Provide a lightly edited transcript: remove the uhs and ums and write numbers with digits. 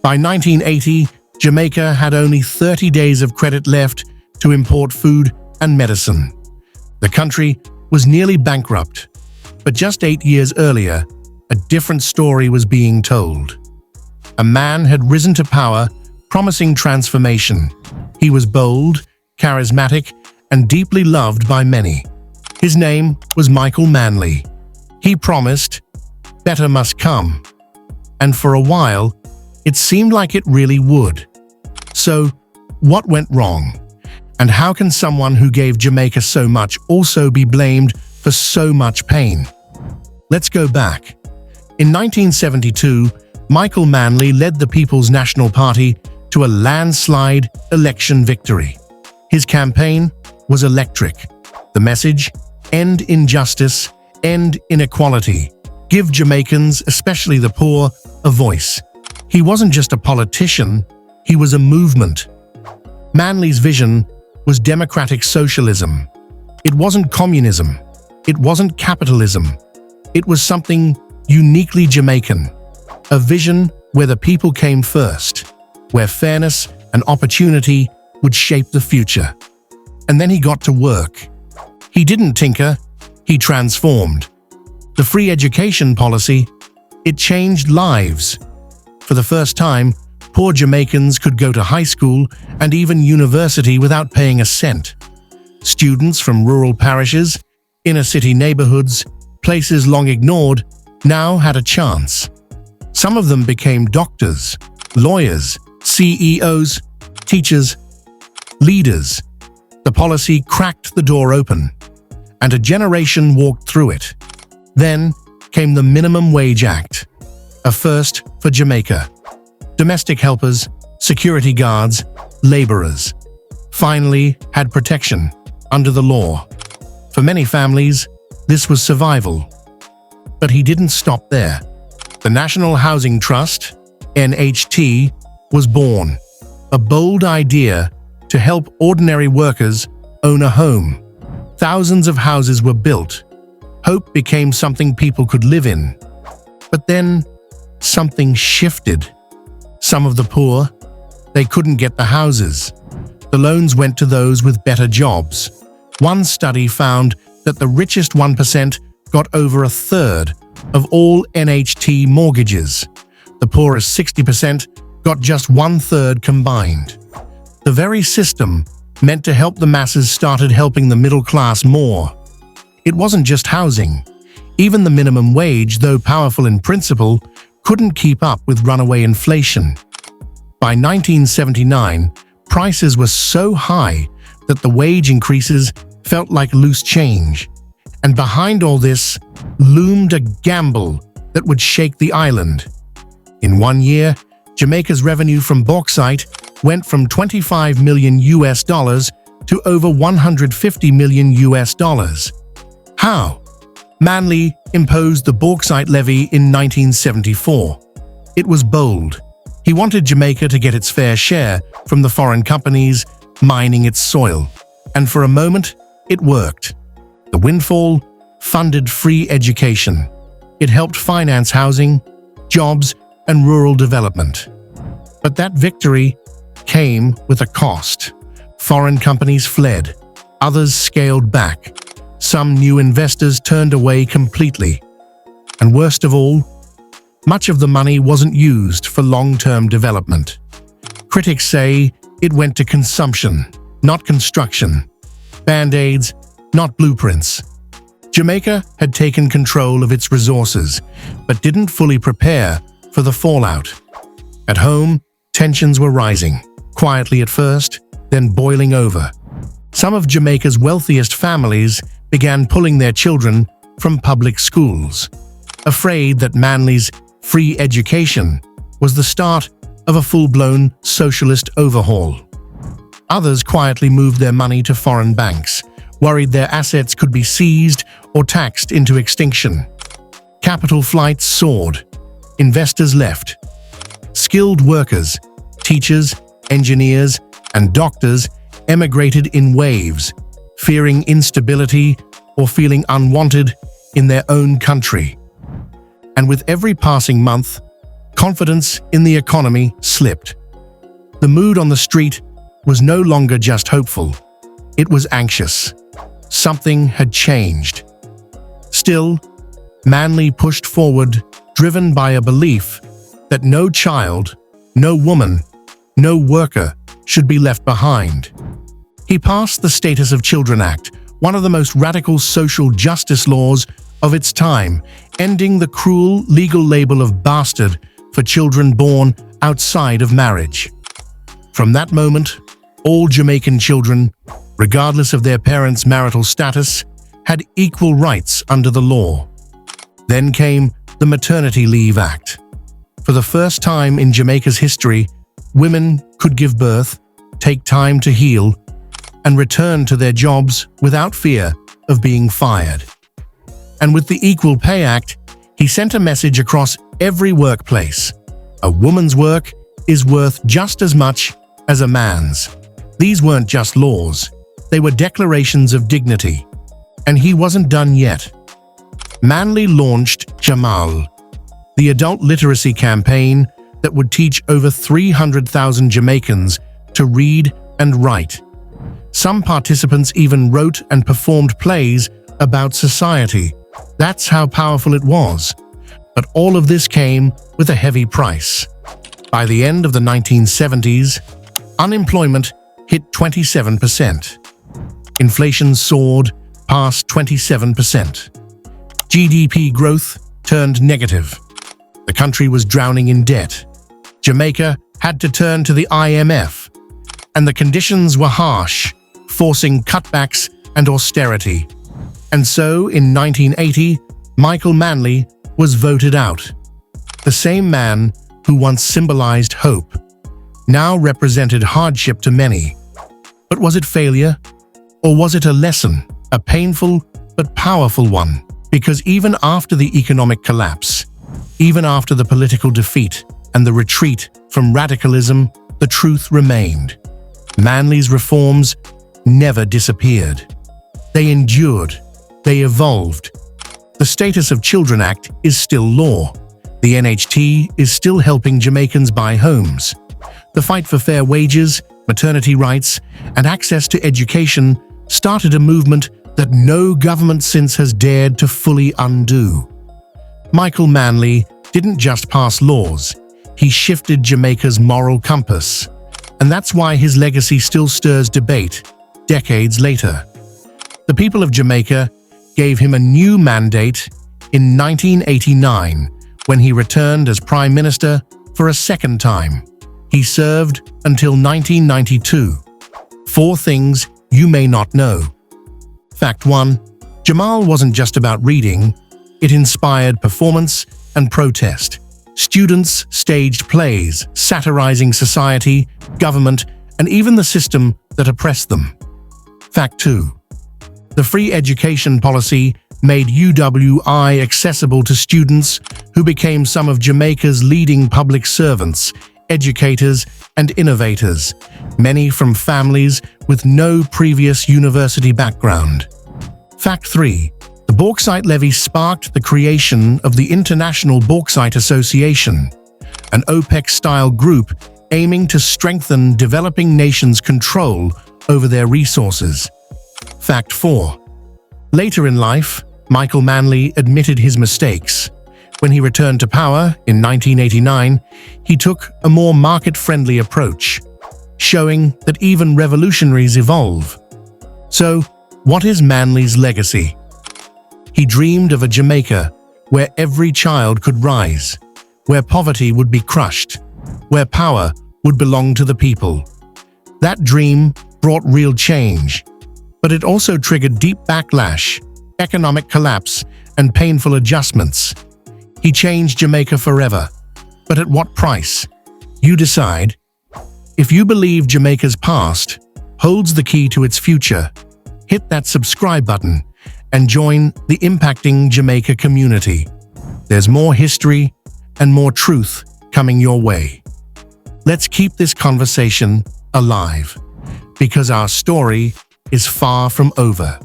By 1980, Jamaica had only 30 days of credit left to import food and medicine. The country was nearly bankrupt, but just 8 years earlier, a different story was being told. A man had risen to power, promising transformation. He was bold, charismatic, and deeply loved by many. His name was Michael Manley. He promised, "Better must come." And for a while, it seemed like it really would. So, what went wrong? And how can someone who gave Jamaica so much also be blamed for so much pain? Let's go back. In 1972, Michael Manley led the People's National Party to a landslide election victory. His campaign was electric. The message: end injustice, end inequality, give Jamaicans, especially the poor, a voice. He wasn't just a politician, he was a movement. Manley's vision was democratic socialism. It wasn't communism. It wasn't capitalism. It was something uniquely Jamaican. A vision where the people came first, where fairness and opportunity would shape the future. And then he got to work. He didn't tinker, he transformed. The free education policy, it changed lives. For the first time, poor Jamaicans could go to high school and even university without paying a cent. Students from rural parishes, inner city neighborhoods, places long ignored, now had a chance. Some of them became doctors, lawyers, CEOs, teachers, leaders. The policy cracked the door open, and a generation walked through it. Then came the Minimum Wage Act, a first for Jamaica. Domestic helpers, security guards, laborers finally had protection under the law. For many families, this was survival. But he didn't stop there. The National Housing Trust, NHT, was born, a bold idea to help ordinary workers own a home. Thousands of houses were built. Hope became something people could live in. But then, something shifted. Some of the poor, they couldn't get the houses. The loans went to those with better jobs. One study found that the richest 1% got over a third of all NHT mortgages. The poorest 60% got just 1/3 combined. The very system meant to help the masses started helping the middle class more. It wasn't just housing. Even the minimum wage, though powerful in principle, couldn't keep up with runaway inflation. By 1979, prices were so high that the wage increases felt like loose change. And behind all this loomed a gamble that would shake the island. In 1 year, Jamaica's revenue from bauxite went from $25 million to over $150 million. How? Manley imposed the Bauxite Levy in 1974. It was bold. He wanted Jamaica to get its fair share from the foreign companies mining its soil. And for a moment, it worked. The windfall funded free education. It helped finance housing, jobs, and rural development. But that victory came with a cost. Foreign companies fled. Others scaled back. Some new investors turned away completely. And worst of all, much of the money wasn't used for long-term development. Critics say it went to consumption, not construction. Band-aids, not blueprints. Jamaica had taken control of its resources, but didn't fully prepare for the fallout. At home, tensions were rising, quietly at first, then boiling over. Some of Jamaica's wealthiest families began pulling their children from public schools, afraid that Manley's free education was the start of a full-blown socialist overhaul. Others quietly moved their money to foreign banks, worried their assets could be seized or taxed into extinction. Capital flights soared. Investors left. Skilled workers, teachers, engineers, and doctors emigrated in waves, fearing instability or feeling unwanted in their own country. And with every passing month, confidence in the economy slipped. The mood on the street was no longer just hopeful. It was anxious. Something had changed. Still, Manley pushed forward, driven by a belief that no child, no woman, no worker should be left behind. He passed the Status of Children Act, one of the most radical social justice laws of its time, ending the cruel legal label of bastard for children born outside of marriage. From that moment, all Jamaican children, regardless of their parents' marital status, had equal rights under the law. Then came the Maternity Leave Act. For the first time in Jamaica's history, women could give birth, take time to heal, and return to their jobs without fear of being fired. And with the Equal Pay Act, he sent a message across every workplace. A woman's work is worth just as much as a man's. These weren't just laws, they were declarations of dignity. And he wasn't done yet. Manley launched JAMAL, the adult literacy campaign that would teach over 300,000 Jamaicans to read and write. Some participants even wrote and performed plays about society. That's how powerful it was. But all of this came with a heavy price. By the end of the 1970s, unemployment hit 27%. Inflation soared past 27%. GDP growth turned negative. The country was drowning in debt. Jamaica had to turn to the IMF, and the conditions were harsh, forcing cutbacks and austerity. And so, in 1980, Michael Manley was voted out. The same man who once symbolized hope now represented hardship to many. But was it failure? Or was it a lesson, a painful but powerful one? Because even after the economic collapse, even after the political defeat and the retreat from radicalism, the truth remained. Manley's reforms never disappeared. They endured. They evolved. The Status of Children Act is still law. The NHT is still helping Jamaicans buy homes. The fight for fair wages, maternity rights, and access to education started a movement that no government since has dared to fully undo. Michael Manley didn't just pass laws, he shifted Jamaica's moral compass. And that's why his legacy still stirs debate decades later. The people of Jamaica gave him a new mandate in 1989 when he returned as Prime Minister for a second time. He served until 1992. 4 things you may not know. Fact 1. JAMAL wasn't just about reading, it inspired performance and protest. Students staged plays, satirizing society, government, and even the system that oppressed them. Fact 2. The free education policy made UWI accessible to students who became some of Jamaica's leading public servants, educators, and innovators, many from families with no previous university background. Fact 3. The Bauxite Levy sparked the creation of the International Bauxite Association, an OPEC-style group aiming to strengthen developing nations' control over their resources. Fact 4. Later in life, Michael Manley admitted his mistakes. When he returned to power in 1989, he took a more market-friendly approach, showing that even revolutionaries evolve. So, what is Manley's legacy? He dreamed of a Jamaica where every child could rise, where poverty would be crushed, where power would belong to the people. That dream brought real change, but it also triggered deep backlash, economic collapse, and painful adjustments. He changed Jamaica forever, but at what price? You decide. If you believe Jamaica's past holds the key to its future, hit that subscribe button and join the Impacting Jamaica community. There's more history and more truth coming your way. Let's keep this conversation alive, because our story is far from over.